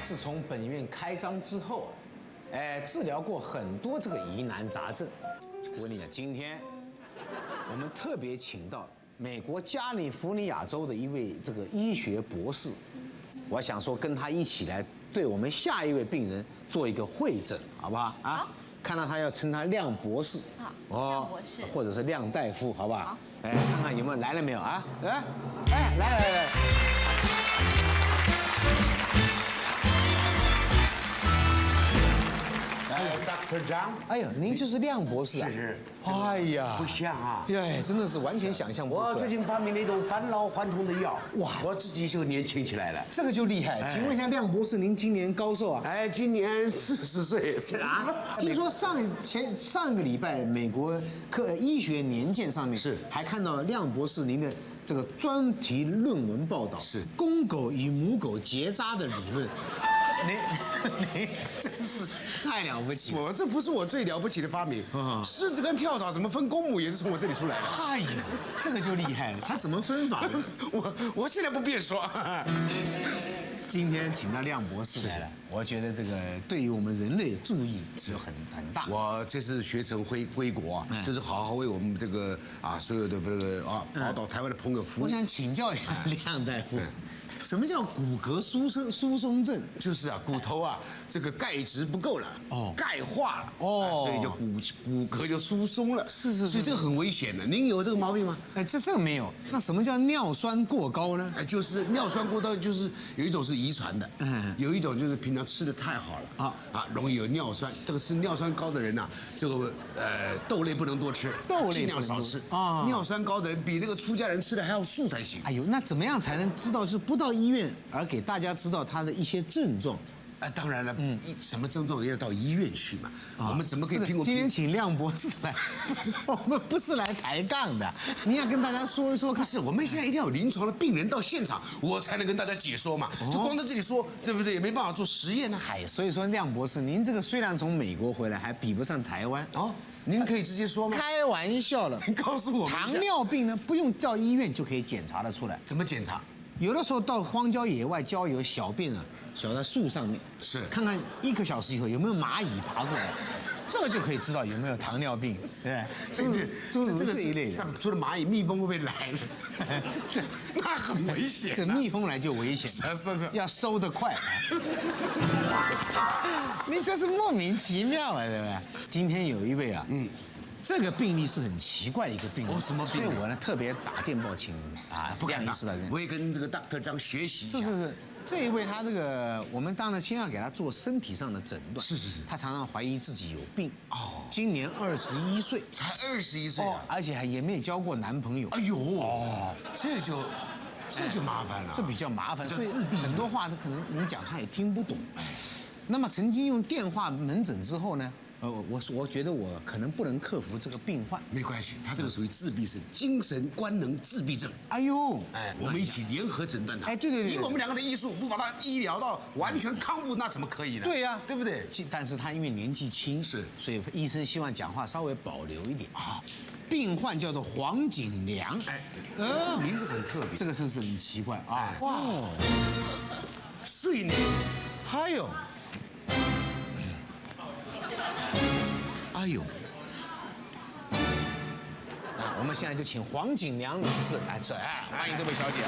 自从本院开张之后，治疗过很多这个疑难杂症。我跟你讲，今天我们特别请到美国加利福尼亚州的一位这个医学博士，我想说跟他一起来对我们下一位病人做一个会诊，好不好？啊，看到他要称他亮博士，好，亮博士，或者是亮大夫，好不好？好，看看有没有来了没有啊？来。 Dr. 张，哎呦，您就是亮博士啊？是。哎呀，不像啊！对，真的是完全想象不出来。我最近发明了一种返老还童的药，哇，我自己就年轻起来了。这个就厉害。请问一下，亮博士，您今年高寿啊？哎，今年40岁。啊？听说上一个礼拜，美国医学年鉴上面是还看到亮博士您的这个专题论文报道，是公狗与母狗结扎的理论。你真是太了不起了！这不是我最了不起的发明，狮子跟跳蚤怎么分公母也是从我这里出来的。哎呦，这个就厉害了，他怎么分法的？我现在不便说。今天请到亮博士来了，我觉得这个对于我们人类注意是很大。我这次学成归国啊，就是好好为我们这个所有的这个宝岛台湾的朋友服务。我想请教一下亮大夫。什么叫骨骼疏松症？就是骨头这个钙质不够了，钙化了，所以就骨骼就疏松了。是，所以这个很危险的。您有这个毛病吗？这个没有。那什么叫尿酸过高呢？就是尿酸过高，就是有一种是遗传的，有一种就是平常吃的太好了容易有尿酸。这个吃尿酸高的人这个豆类不能多吃，尽量少吃尿酸高的人比那个出家人吃的还要素才行。哎呦，那怎么样才能知道就是不到医院而给大家知道他的一些症状？当然了，什么症状也要到医院去嘛。我们怎么可以今天请亮博士来，我们不是来抬杠的，你要跟大家说一说。不是，我们现在一定要有临床的病人到现场，我才能跟大家解说嘛。就光在这里说，对不对？也没办法做实验呢。所以说亮博士，您这个虽然从美国回来，还比不上台湾您可以直接说吗？开玩笑了，您告诉我，糖尿病呢，不用到医院就可以检查得出来。怎么检查？有的时候到荒郊野外郊游，小便小在树上面，看看1个小时以后有没有蚂蚁爬过来，这个就可以知道有没有糖尿病，对不对？这一类的。除了蚂蚁，蜜蜂会不会来呢？那很危险。这蜜蜂来就危险，是，要收得快。你这是莫名其妙对不对？今天有一位这个病例是很奇怪的一个病例，什么病？所以我呢特别打电报请不敢打，我也跟这个 Dr. 张学习一下。是，这一位他这个，我们当然先要给他做身体上的诊断。是，他常常怀疑自己有病。今年21岁，才21岁而且也没有交过男朋友。哎呦，这就麻烦了，这比较麻烦，所以很多话他可能你讲他也听不懂。那么曾经用电话门诊之后呢？我觉得我可能不能克服这个病患，没关系，他这个属于自闭症，精神官能自闭症。哎呦，我们一起联合诊断他。对，以我们2个的医术，不把他医疗到完全康复，那怎么可以呢？对呀，对不对？但是他因为年纪轻，所以医生希望讲话稍微保留一点。病患叫做黄景良，这个名字很特别，这个是很奇怪哇，睡呢，还有。哎呦！我们现在就请黄景良女士来欢迎这位小姐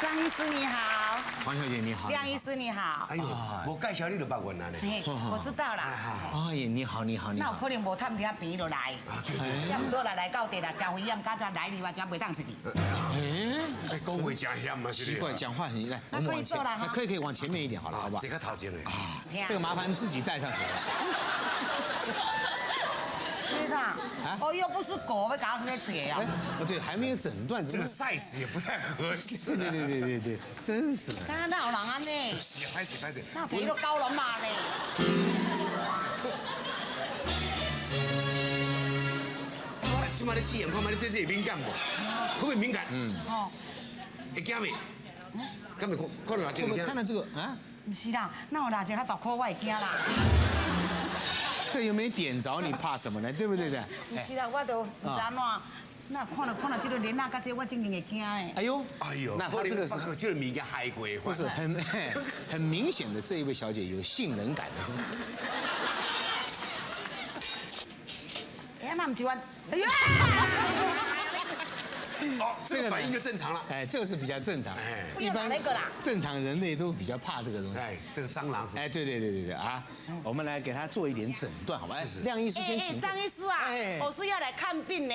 张医师你好。黄小姐你好，亮医师你好。哎呦，我介绍你就捌我呢。我知道啦。哎呀，你好。那有可能无探听病就来。对。要唔多来到地啦，真危险，刚才来你话真袂当出去。讲话真险嘛，奇怪，讲话很来。那可以做了哈。可以往前面一点好了，好不好？这个头前的这个麻烦自己带上手了。先生，又不是狗，要搞什么嘴啊？对，还没有诊断，这个 size 也不太合适。对，真是的。刚刚那有人安呢？拍死。那肥都高龙马呢？我今摆咧试验看，你对这敏感不？会不会敏感？会惊未？根本看到这个，会不会看到这个啊？不是啦，那有哪只较大颗我会惊啦。这又没点着，你怕什么呢？对不对的？不是啦，我都不知安怎。那看到这个莲啊，甲这我真正会惊诶。哎呦，哎呦，那他这个是就是物件害过，不是很明显的这一位小姐有性能感的。哎，那不是我，哎呀！哦，这个反应就正常了。哎，这个是比较正常。哎，一般那个啦，正常人类都比较怕这个东西。哎，这个蟑螂。哎，对啊，我们来给他做一点诊断，好吧？是。亮医师先请。张医师啊，我是要来看病呢，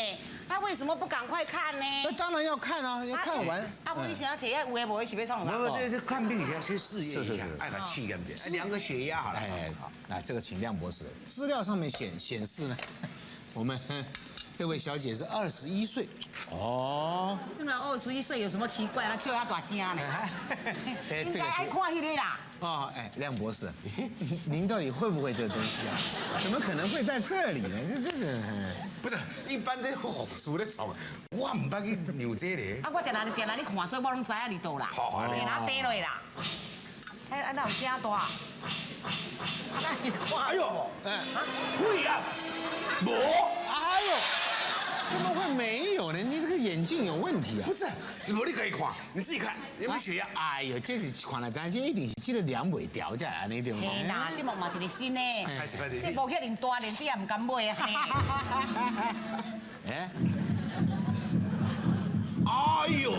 他为什么不赶快看呢？那当然要看啊，要看完。啊，我想要体验有诶无诶，是要创啥？不，这看病前要先试验一下，是按个气量点，量个血压好了。哎，那这个请亮博士，资料上面显示呢，我们这位小姐是21岁。哦。那21岁有什么奇怪？他笑遐大声呢？哎，应该爱看迄个啦。哦，哎，亮博士，您到底会不会这个东西啊？怎么可能会在这里呢？这个不是一般的护士咧创，我唔捌去扭这个。啊，我定定你看，所以我拢知影你倒啦。好定底落啦。哎，那有正大。啊，那你看。哎呦，会啊，无，哎呦，怎么会没有呢？你这个眼镜有问题啊！不是，我你可以看，你自己看有没有血压？哎呦，这是看了咱今一定是这个量袂调下来那种。嘿啦，这幕嘛一个新的。开始。这无遐尼大，连这也唔敢买啊。哎。哎呦，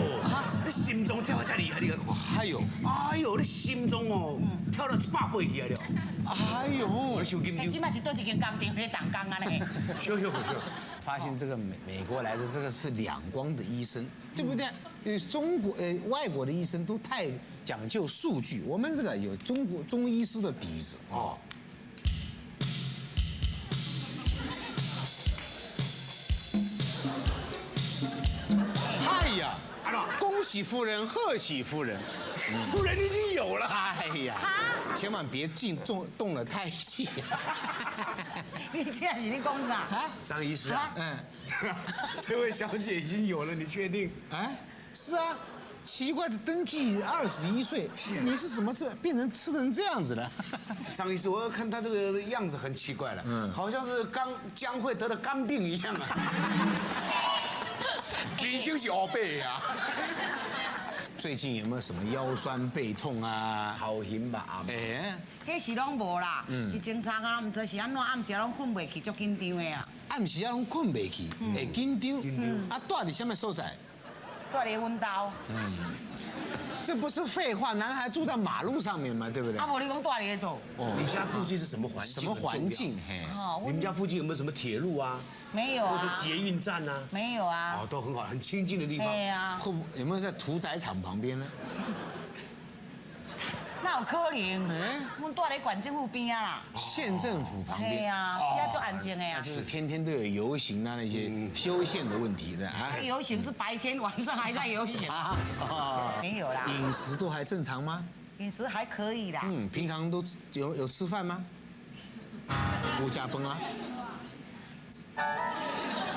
你心脏跳得这厉害，你看。哎呦，哎呦，你心脏哦，跳到100倍去了。哎呦，我收金这嘛是倒一间工厂咧动工啊呢。小。发现这个美国来的这个是两光的医生，对不对？因为外国的医生都太讲究数据，我们这个有中医师的底子哦。哎呀，恭喜夫人，贺喜夫人，夫人已经有了。哎呀，千万别动了太细。你这是你讲啥？啊，张医师啊，这位小姐已经有了，你确定？哎，是啊，奇怪的登记21岁，你是怎么变成吃成这样子了？张医师，我看他这个样子很奇怪了，好像是将会得了肝病一样啊。明星是黑背呀。最近有没有什么腰酸背痛啊？头晕吧？哎，迄是拢无啦，是正常啊，唔知是安怎，暗时拢困袂去，足紧张的啊。暗时啊拢困袂去，会紧张。啊，住伫什么所在？住伫阮兜。这不是废话，男孩住在马路上面嘛，对不对？啊，无你讲住伫倒。你家附近是什么环境？什么环境？嘿，你们家附近有没有什么铁路啊？没有啊。或者捷运站啊？没有啊。哦，都很好，很亲近的地方。对啊。有没有在屠宰场旁边呢？那有可能？阮住咧县政府边啊啦。县政府旁边。对啊，遐足安静的呀。就是天天都有游行啊，那些修宪的问题的啊。游行是白天，晚上还在游行。没有啦。饮食都还正常吗？饮食还可以啦。平常都有吃饭吗？有加饭啊？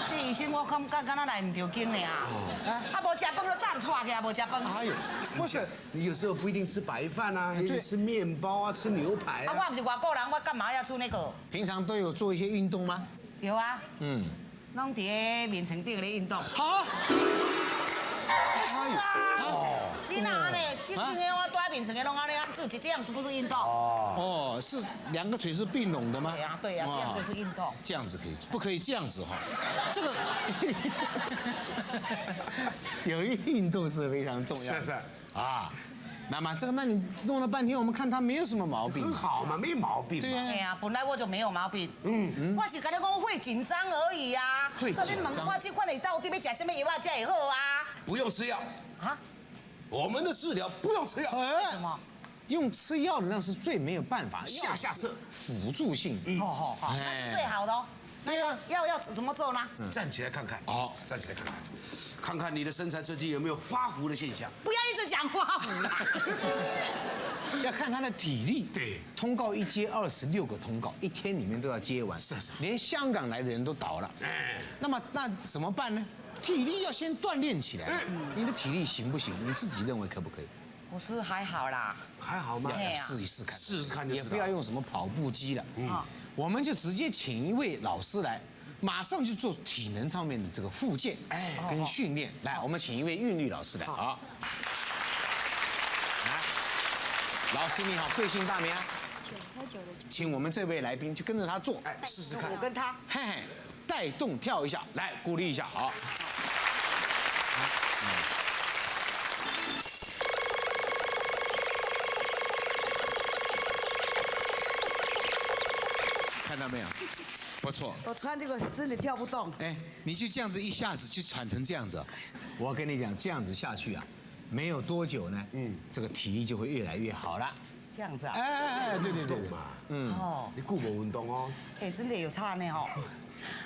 这医生我感觉敢若来唔着经的啊。啊，无食饭都早就拖起来，无食饭。哎呦，不是，你有时候不一定吃白饭啊，有吃面包啊，吃牛排啊。我不是外国人，我干嘛要出那个？平常都有做一些运动吗？有啊。拢伫面床顶咧运动。好。是啊。你哪安尼？今天我在面床的拢安尼做，这样是不是运动？哦，是两个腿是并拢的吗？对呀，这样就是运动。这样子可以，不可以这样子哈。这个有运动是非常重要的。是啊。那么这个，那你弄了半天，我们看他没有什么毛病。很好嘛，没毛病。对呀。对呀，本来我就没有毛病。我是跟你讲会紧张而已啊。会紧张。所以你问我这款的到底要吃什么药才会好啊？不用吃药。啊？我们的治疗不用吃药。为什么？用吃药的那是最没有办法，下策，辅助性。好，那是最好的哦。对呀，要怎么做呢？站起来看看。哦，站起来看看，看看你的身材最近有没有发福的现象。不要一直讲发福啦。要看他的体力。对，通告一接26个通告，一天里面都要接完。是，连香港来的人都倒了。那怎么办呢？体力要先锻炼起来。你的体力行不行？你自己认为可不可以？我是还好啦。还好吗？对啊试一试看，试试看就知道。也不要用什么跑步机了，我们就直接请一位老师来，马上就做体能上面的这个复健，跟训练。来，我们请一位韵律老师来，好。来，老师你好，贵姓大名啊？请我们这位来宾就跟着他做，试试看。我跟他，嘿嘿，带动跳一下，来鼓励一下，好。看到没有？不错。我穿这个真的跳不动。哎，你就这样子一下子就喘成这样子，我跟你讲，这样子下去啊，没有多久呢，这个体力就会越来越好了。这样子啊？哎，对对对嘛，哦，你顾无运动哦。哎，真的有差呢哦，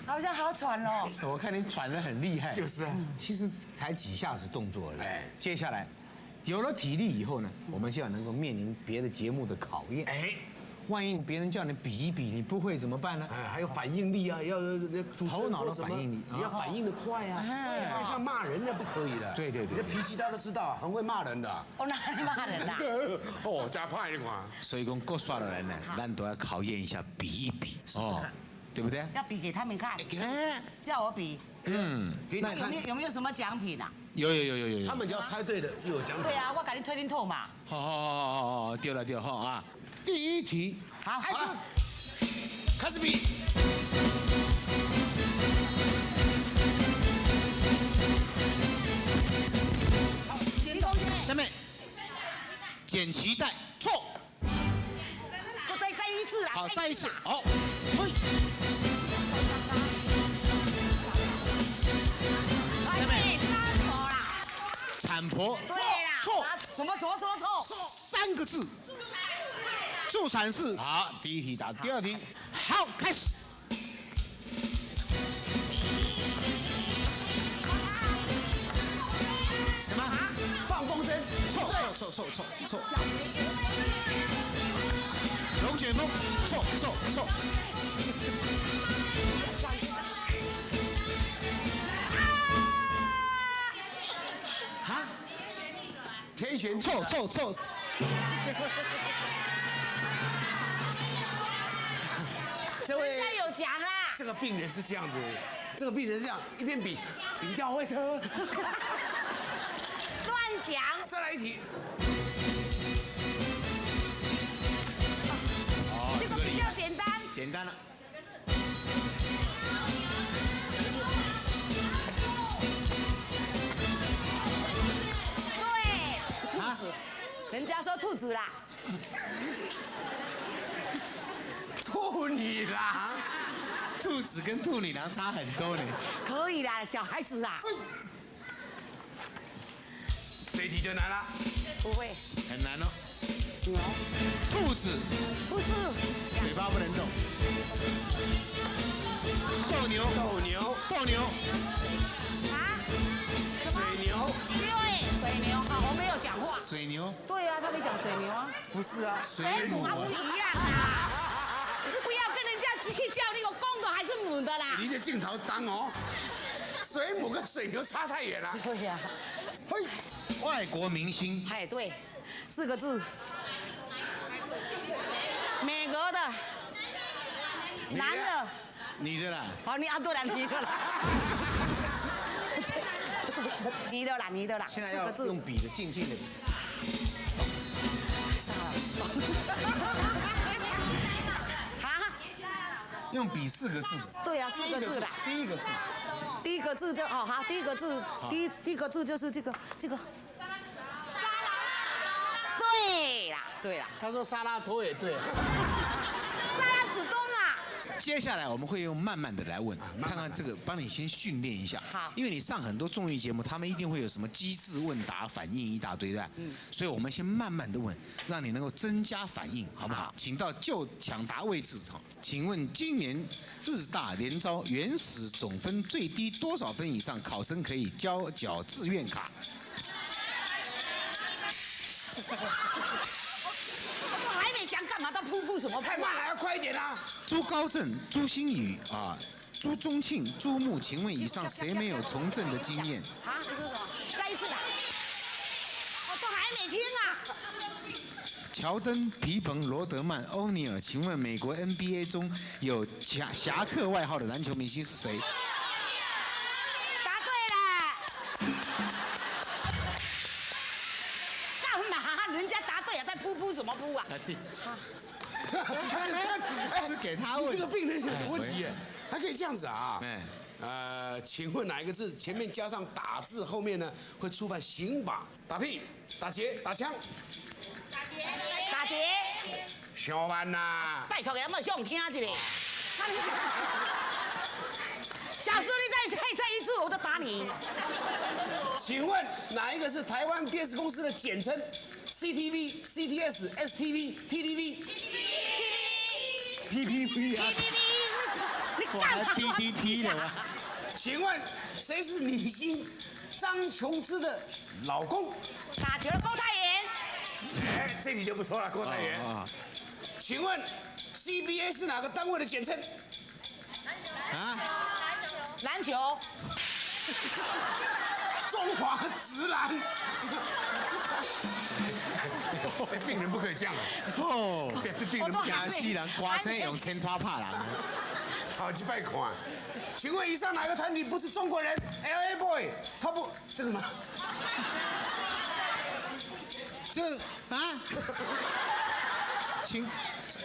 好像好喘哦。我看你喘得很厉害。就是啊，其实才几下子动作而已。接下来有了体力以后呢，我们就要能够面临别的节目的考验。万一别人叫你比一比，你不会怎么办呢？还有反应力啊，要头脑的反应力，你要反应的快啊，像骂人的不可以的。对对对，你的脾气大家都知道，很会骂人的。我哪里骂人啦？哦，加派一款。所以讲够耍的人呢，咱都要考验一下，比一比哦，对不对？要比给他们看，叫我比。给你看有没有什么奖品啊？有，他们只要猜对的又有奖品。对啊，我给你推荐透嘛。好，对了哈啊！第一题，好，开始比。下面剪脐带，错。我再一次啦。好，再一次，好，嘿。下面三婆啦。产婆，对啦。错。什么错？3个字。助产士。好，第一题答，第二题，好，开始。什么？放风筝。错。龙卷风。错。啊？天旋。错。这位有奖啦。这个病人是这样子，这个病人是这样，一边比叫会车。乱讲。再来一题。这个比较简单。简单了。对，兔子，人家说兔子啦。兔女郎。兔子跟兔女郎差很多呢。可以啦，小孩子啦。这题就难了。不会。很难哦。牛。兔子。不是。嘴巴不能动。斗牛。啊？水牛。对，水牛。好，我没有讲话。水牛。对啊，他没讲水牛啊。不是啊，水母啊，不一样啊。不要跟人家计较那个公的还是母的啦。离着镜头当哦。水母跟水牛差太远了。对呀。嘿，外国明星。哎，对，4个字。美国的。男的。女的啦。好，对了，女的啦。女的啦。现在要用笔的静静的。用笔4个字。对啊，4个字啦。第一个字。第一个字就好，第一个字，第一个字就是这个。对啦。他说沙拉托也对。沙拉史东啊。接下来我们会用慢慢的来问，看看这个，帮你先训练一下。好。因为你上很多综艺节目，他们一定会有什么机智问答、反应一大堆的。所以我们先慢慢的问，让你能够增加反应，好不好？请到就抢答位置。请问今年日大联招原始总分最低多少分以上考生可以交缴志愿卡？我还没讲干嘛？都噗什么？太慢了，要快一点啦！朱高正、朱星宇啊、朱宗庆、朱木，请问以上谁没有从政的经验？啊，这是什么？再一次的。我都还没听啊。乔登、皮蓬、罗德曼、欧尼尔，请问美国 NBA 中有侠客外号的篮球明星是谁？答对了。干嘛？人家答对了，在扑什么扑啊？是给他问。这个病人有什么问题耶？还可以这样子啊？哎，请问哪一个字前面加上打字，后面呢会触犯刑法？打屁、打劫、打枪。打劫。小班呐，拜托，给他们向听一下。小叔，你再一次，我就打你。请问哪一个是台湾电视公司的简称 ？CTV、CTS、STV、TTV。PPP 啊，我还 DDT 了。请问谁是女星张琼芝的老公？打球的郭泰源。哎，这题就不错了，郭台源。请问 CBA 是哪个单位的简称？啊？篮球。中华职篮。病人不可以这样啊！哦，病人不可以。亚西人刮车用钱拖怕人。好去拜看。请问以上哪个团体不是中国人 ？LA Boy， 他不这个什么？这啊？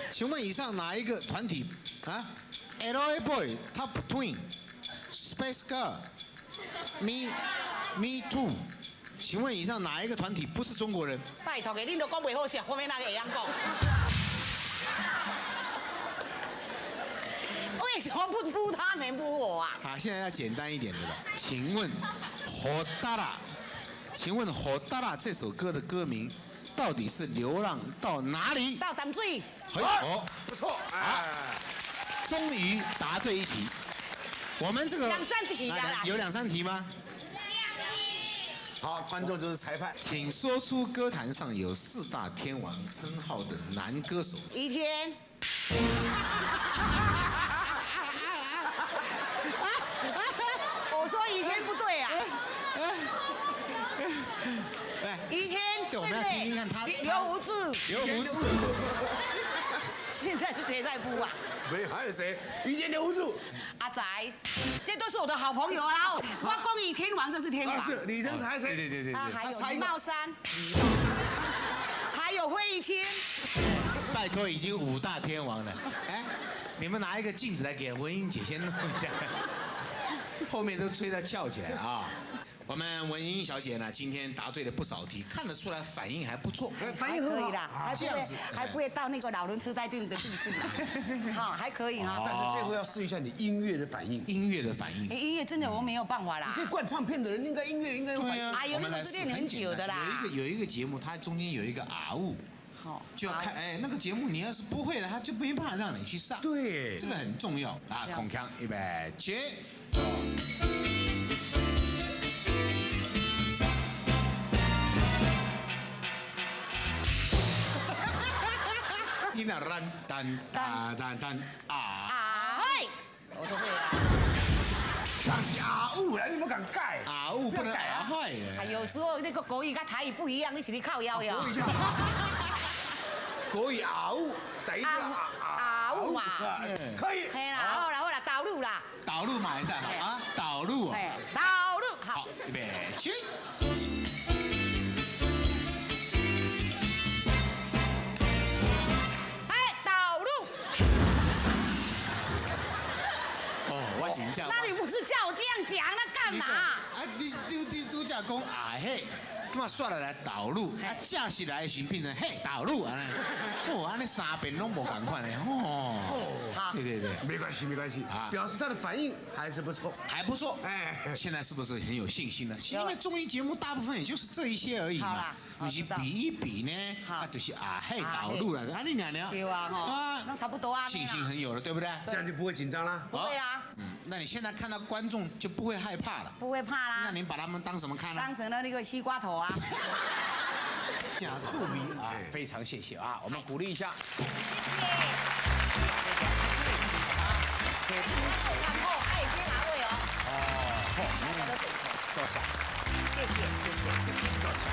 请问以上哪一个团体啊 ？LA Boy、Top Twin、Space Girl、Me Too。请问以上哪一个团体不是中国人？拜托，给恁都讲袂好笑，后面那个会晓讲。为什么不扑他们扑我啊？好，现在要简单一点的了。请问火大啦？请问火大啦这首歌的歌名到底是流浪到哪里？到淡水。哦，不错，哎，终于答对一题。我们这个两三题啦，有2、3题吗？好，观众就是裁判。请说出歌坛上有4大天王称号的男歌手。一天。我说倚天不对啊。倚天，对，我们要听听看他刘胡子。现在是谁在扑啊？没有，还有谁？于天留不住。阿宅，这都是我的好朋友啦。我光倚天王就是天王。是李登才谁？对。啊，还有李茂山，还有费玉清。拜托，已经5大天王了。哎，你们拿一个镜子来给文英姐先弄一下，后面都吹到翘起来啊。我们文英小姐呢，今天答对了不少题，看得出来反应还不错，反应可以啦，还不会到那个老人痴呆症的地步，好，还可以哈。但是这回要试一下你音乐的反应。音乐的反应，音乐真的我没有办法啦。可以灌唱片的人，应该音乐应该有反应。哎呦，那个是练很久的啦。有一个节目，它中间有一个舞，就要看哎，那个节目你要是不会了，他就没办法让你去上。对，这个很重要啊！孔锵，预备起。你那ran蛋啊！嘿，我说会啦。那是阿雾啦，你不敢改。阿雾不能改啊！坏哎，有时候那个国语跟台语不一样，你是你靠腰呀。国语阿雾，第一个阿雾嘛，可以。嘿啦，好啦，导入啦。导入嘛，一下啊，导入啊。导入好，预备起。我紧张。那你不是叫我这样讲，那干嘛？啊，你主角讲啊嘿，干嘛刷来导入？啊，正式来时变成嘿导入啊！哦，安尼3遍拢无同款的哦。对，没关系啊，表示他的反应还是不错，还不错。哎，现在是不是很有信心呢？因为综艺节目大部分也就是这一些而已嘛。你是比一比呢，啊，就是啊嘿导入了，啊你娘娘。对啊，哈，那差不多啊。信心很有了，对不对？这样就不会紧张啦。不会啦。那你现在看到观众就不会害怕了？不会怕啦。那您把他们当什么看呢？当成了那个西瓜头啊。假醋鼻啊，非常谢谢啊，我们鼓励一下。谢谢。然后爱天拿位哦。多谢。谢谢。多谢。